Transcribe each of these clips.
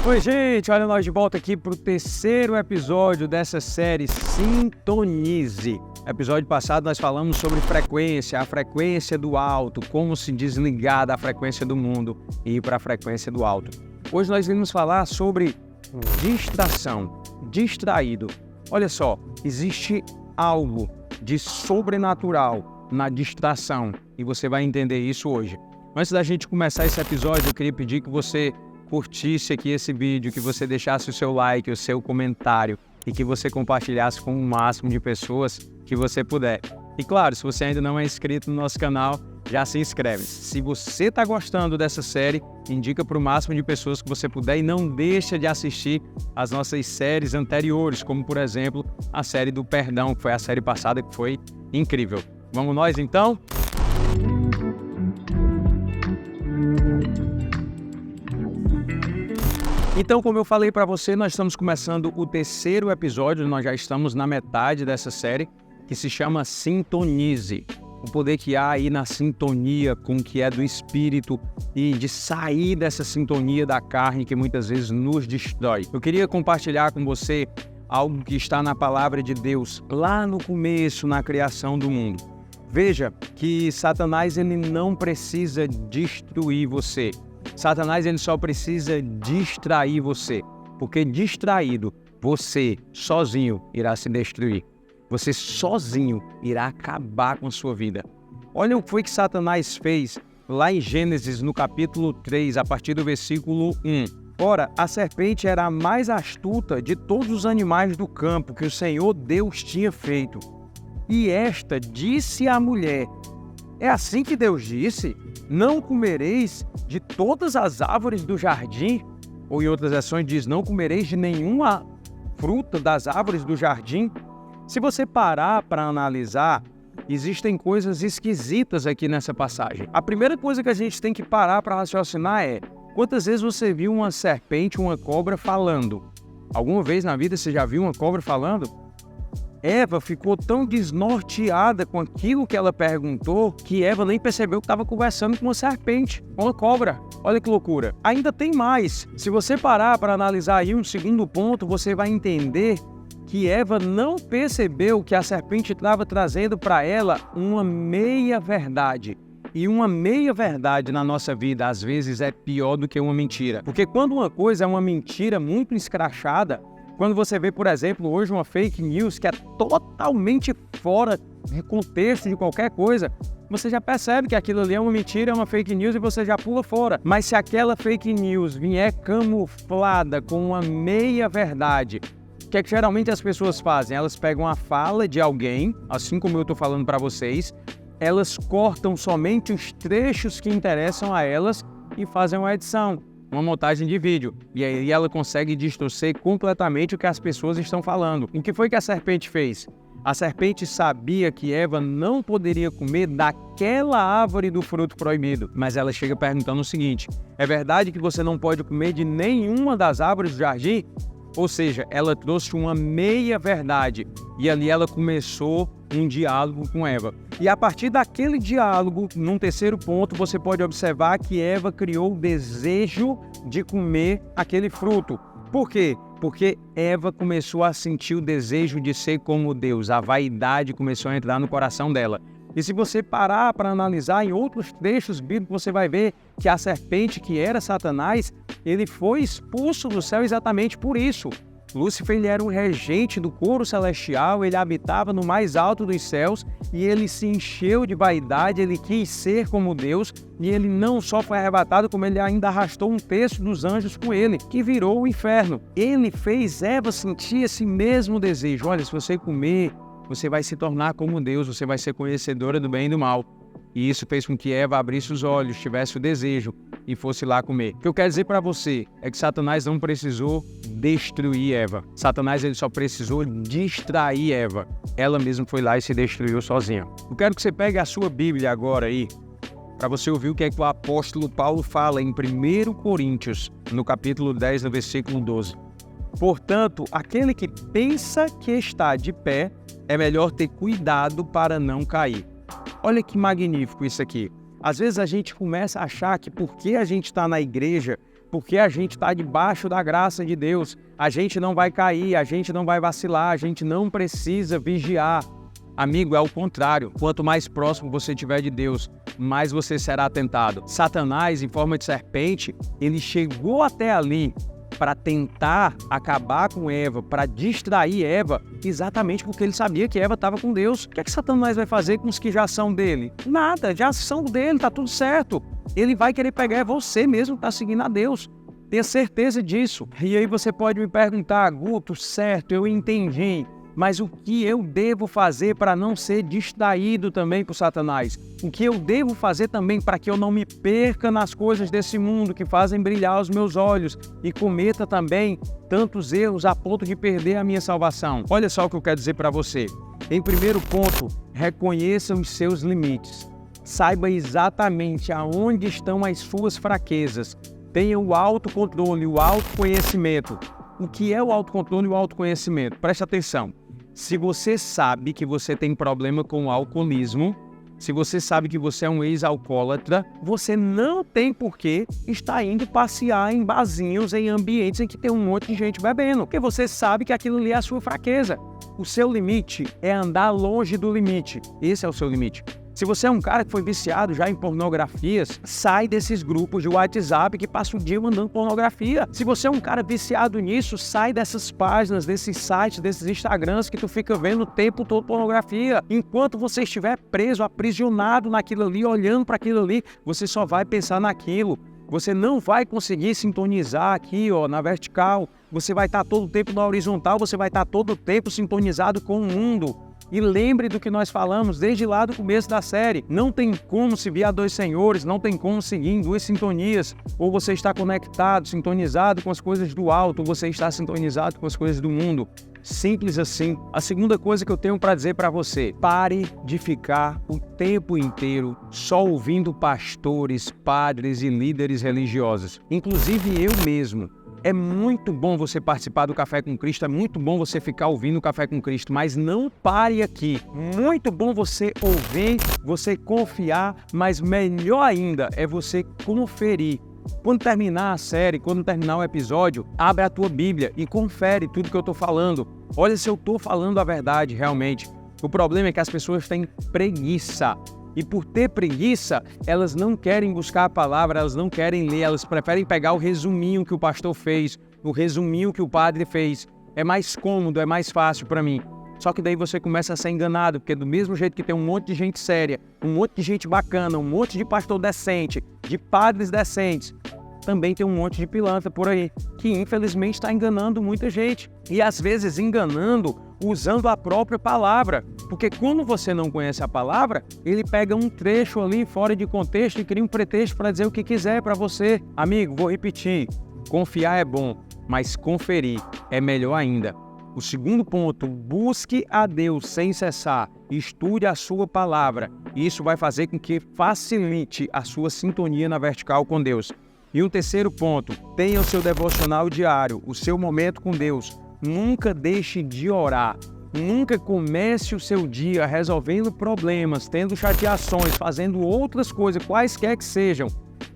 Oi, gente, olha nós de volta aqui para o terceiro episódio dessa série Sintonize. No episódio passado nós falamos sobre frequência, a frequência do alto, como se desligar da frequência do mundo e ir para a frequência do alto. Hoje nós vamos falar sobre distração, distraído. Olha só, existe algo de sobrenatural na distração e você vai entender isso hoje. Antes da gente começar esse episódio, eu queria pedir que você curtisse aqui esse vídeo, que você deixasse o seu like, o seu comentário e que você compartilhasse com o máximo de pessoas que você puder. E claro, se você ainda não é inscrito no nosso canal, já se inscreve. Se você está gostando dessa série, indica para o máximo de pessoas que você puder e não deixa de assistir as nossas séries anteriores, como por exemplo a série do perdão, que foi a série passada, que foi incrível. Vamos nós então? Então, como eu falei para você, nós estamos começando o terceiro episódio, nós já estamos na metade dessa série, que se chama Sintonize. O poder que há aí na sintonia com o que é do espírito e de sair dessa sintonia da carne que muitas vezes nos destrói. Eu queria compartilhar com você algo que está na palavra de Deus, lá no começo, na criação do mundo. Veja que Satanás ele não precisa destruir você. Satanás ele só precisa distrair você, porque distraído, você sozinho irá se destruir. Você sozinho irá acabar com a sua vida. Olha o que foi que Satanás fez lá em Gênesis, no capítulo 3, a partir do versículo 1. Ora, a serpente era a mais astuta de todos os animais do campo que o Senhor Deus tinha feito. E esta disse à mulher: é assim que Deus disse? Não comereis de todas as árvores do jardim? Ou em outras versões diz, não comereis de nenhuma fruta das árvores do jardim? Se você parar para analisar, existem coisas esquisitas aqui nessa passagem. A primeira coisa que a gente tem que parar para raciocinar é: quantas vezes você viu uma serpente, uma cobra falando? Alguma vez na vida você já viu uma cobra falando? Eva ficou tão desnorteada com aquilo que ela perguntou que Eva nem percebeu que estava conversando com uma serpente, com uma cobra. Olha que loucura. Ainda tem mais. Se você parar para analisar aí um segundo ponto, você vai entender que Eva não percebeu que a serpente estava trazendo para ela uma meia-verdade. E uma meia-verdade na nossa vida, às vezes, é pior do que uma mentira. Porque quando uma coisa é uma mentira muito escrachada, quando você vê, por exemplo, hoje uma fake news que é totalmente fora de contexto de qualquer coisa, você já percebe que aquilo ali é uma mentira, é uma fake news e você já pula fora. Mas se aquela fake news vier camuflada com uma meia-verdade, o que é que geralmente as pessoas fazem? Elas pegam a fala de alguém, assim como eu estou falando para vocês, elas cortam somente os trechos que interessam a elas e fazem uma edição, uma montagem de vídeo. E aí ela consegue distorcer completamente o que as pessoas estão falando. O que foi que a serpente fez? A serpente sabia que Eva não poderia comer daquela árvore do fruto proibido. Mas ela chega perguntando o seguinte: é verdade que você não pode comer de nenhuma das árvores do jardim? Ou seja, ela trouxe uma meia-verdade. E ali ela começou um diálogo com Eva. E a partir daquele diálogo, num terceiro ponto, você pode observar que Eva criou o desejo de comer aquele fruto. Por quê? Porque Eva começou a sentir o desejo de ser como Deus. A vaidade começou a entrar no coração dela. E se você parar para analisar em outros trechos bíblicos, você vai ver que a serpente, que era Satanás, ele foi expulso do céu exatamente por isso. Lúcifer ele era um regente do coro celestial, ele habitava no mais alto dos céus e ele se encheu de vaidade, ele quis ser como Deus e ele não só foi arrebatado, como ele ainda arrastou um terço dos anjos com ele, que virou o inferno. Ele fez Eva sentir esse mesmo desejo. Olha, se você comer, você vai se tornar como Deus, você vai ser conhecedora do bem e do mal. E isso fez com que Eva abrisse os olhos, tivesse o desejo e fosse lá comer. O que eu quero dizer para você é que Satanás não precisou destruir Eva. Satanás ele só precisou distrair Eva. Ela mesma foi lá e se destruiu sozinha. Eu quero que você pegue a sua Bíblia agora aí, para você ouvir o que é que o apóstolo Paulo fala em 1 Coríntios, no capítulo 10, no versículo 12. Portanto, aquele que pensa que está de pé, é melhor ter cuidado para não cair. Olha que magnífico isso aqui. Às vezes a gente começa a achar que porque a gente está na igreja, porque a gente está debaixo da graça de Deus. A gente não vai cair, a gente não vai vacilar, a gente não precisa vigiar. Amigo, é o contrário. Quanto mais próximo você estiver de Deus, mais você será tentado. Satanás, em forma de serpente, ele chegou até ali para tentar acabar com Eva, para distrair Eva, exatamente porque ele sabia que Eva estava com Deus. O que é que Satanás vai fazer com os que já são dele? Nada, já são dele, tá tudo certo. Ele vai querer pegar você mesmo que está seguindo a Deus. Tenha certeza disso. E aí você pode me perguntar, Guto, certo, eu entendi. Mas o que eu devo fazer para não ser distraído também por Satanás? O que eu devo fazer também para que eu não me perca nas coisas desse mundo que fazem brilhar os meus olhos e cometa também tantos erros a ponto de perder a minha salvação? Olha só o que eu quero dizer para você. Em primeiro ponto, reconheça os seus limites. Saiba exatamente aonde estão as suas fraquezas. Tenha o autocontrole, o autoconhecimento. O que é o autocontrole e o autoconhecimento? Preste atenção. Se você sabe que você tem problema com o alcoolismo, se você sabe que você é um ex-alcoólatra, você não tem por que estar indo passear em barzinhos, em ambientes em que tem um monte de gente bebendo, porque você sabe que aquilo ali é a sua fraqueza. O seu limite é andar longe do limite. Esse é o seu limite. Se você é um cara que foi viciado já em pornografias, sai desses grupos de WhatsApp que passa o dia mandando pornografia. Se você é um cara viciado nisso, sai dessas páginas, desses sites, desses Instagrams que tu fica vendo o tempo todo pornografia. Enquanto você estiver preso, aprisionado naquilo ali, olhando para aquilo ali, você só vai pensar naquilo. Você não vai conseguir sintonizar aqui, ó, na vertical. Você vai estar todo o tempo na horizontal, você vai estar todo o tempo sintonizado com o mundo. E lembre do que nós falamos desde lá do começo da série. Não tem como servir a dois senhores, não tem como seguir em duas sintonias. Ou você está conectado, sintonizado com as coisas do alto, ou você está sintonizado com as coisas do mundo. Simples assim. A segunda coisa que eu tenho para dizer para você: pare de ficar o tempo inteiro só ouvindo pastores, padres e líderes religiosos. Inclusive eu mesmo. É muito bom você participar do Café com Cristo, é muito bom você ficar ouvindo o Café com Cristo, mas não pare aqui. Muito bom você ouvir, você confiar, mas melhor ainda é você conferir. Quando terminar a série, quando terminar o episódio, abre a tua Bíblia e confere tudo que eu estou falando. Olha se eu estou falando a verdade realmente. O problema é que as pessoas têm preguiça. E por ter preguiça, elas não querem buscar a palavra, elas não querem ler, elas preferem pegar o resuminho que o pastor fez, o resuminho que o padre fez. É mais cômodo, é mais fácil para mim. Só que daí você começa a ser enganado, porque do mesmo jeito que tem um monte de gente séria, um monte de gente bacana, um monte de pastor decente, de padres decentes, também tem um monte de pilantra por aí, que infelizmente está enganando muita gente. E às vezes enganando usando a própria palavra. Porque quando você não conhece a palavra, ele pega um trecho ali fora de contexto e cria um pretexto para dizer o que quiser para você. Amigo, vou repetir, confiar é bom, mas conferir é melhor ainda. O segundo ponto, busque a Deus sem cessar, estude a sua palavra. Isso vai fazer com que facilite a sua sintonia na vertical com Deus. E o terceiro ponto, tenha o seu devocional diário, o seu momento com Deus. Nunca deixe de orar. Nunca comece o seu dia resolvendo problemas, tendo chateações, fazendo outras coisas, quaisquer que sejam,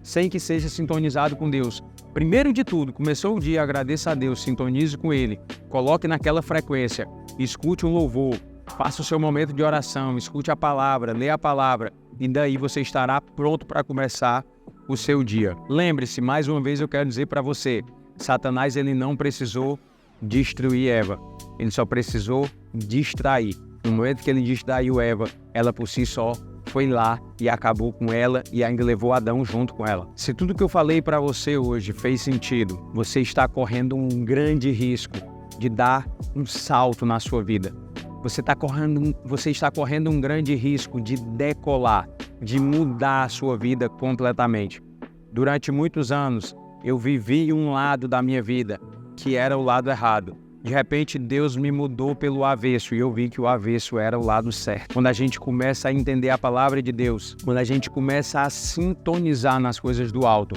sem que seja sintonizado com Deus. Primeiro de tudo, começou o dia, agradeça a Deus, sintonize com Ele, coloque naquela frequência, escute um louvor, faça o seu momento de oração, escute a palavra, leia a palavra, e daí você estará pronto para começar o seu dia. Lembre-se, mais uma vez eu quero dizer para você, Satanás ele não precisou destruir Eva, ele só precisou distrair. No momento que ele distraiu Eva, ela por si só foi lá e acabou com ela e ainda levou Adão junto com ela. Se tudo que eu falei para você hoje fez sentido, você está correndo um grande risco de dar um salto na sua vida. Você está correndo um grande risco de decolar, de mudar a sua vida completamente. Durante muitos anos, eu vivi um lado da minha vida que era o lado errado. De repente, Deus me mudou pelo avesso e eu vi que o avesso era o lado certo. Quando a gente começa a entender a palavra de Deus, quando a gente começa a sintonizar nas coisas do alto,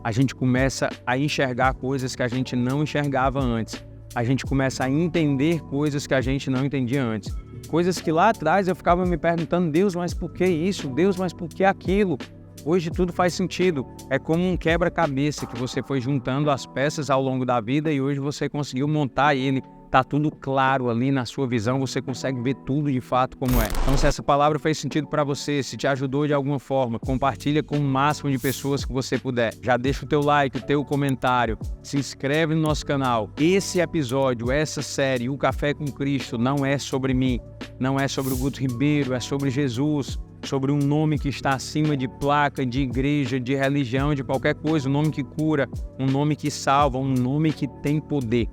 a gente começa a enxergar coisas que a gente não enxergava antes. A gente começa a entender coisas que a gente não entendia antes. Coisas que lá atrás eu ficava me perguntando, Deus, mas por que isso? Deus, mas por que aquilo? Hoje tudo faz sentido. É como um quebra-cabeça que você foi juntando as peças ao longo da vida e hoje você conseguiu montar ele. Tá tudo claro ali na sua visão, você consegue ver tudo de fato como é. Então, se essa palavra fez sentido para você, se te ajudou de alguma forma, compartilha com o máximo de pessoas que você puder. Já deixa o teu like, o teu comentário, se inscreve no nosso canal. Esse episódio, essa série, O Café com Cristo, não é sobre mim, não é sobre o Guto Ribeiro, é sobre Jesus, sobre um nome que está acima de placa, de igreja, de religião, de qualquer coisa, um nome que cura, um nome que salva, um nome que tem poder.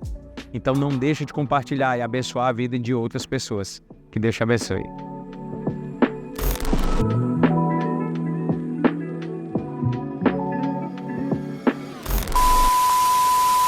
Então não deixe de compartilhar e abençoar a vida de outras pessoas. Que Deus te abençoe.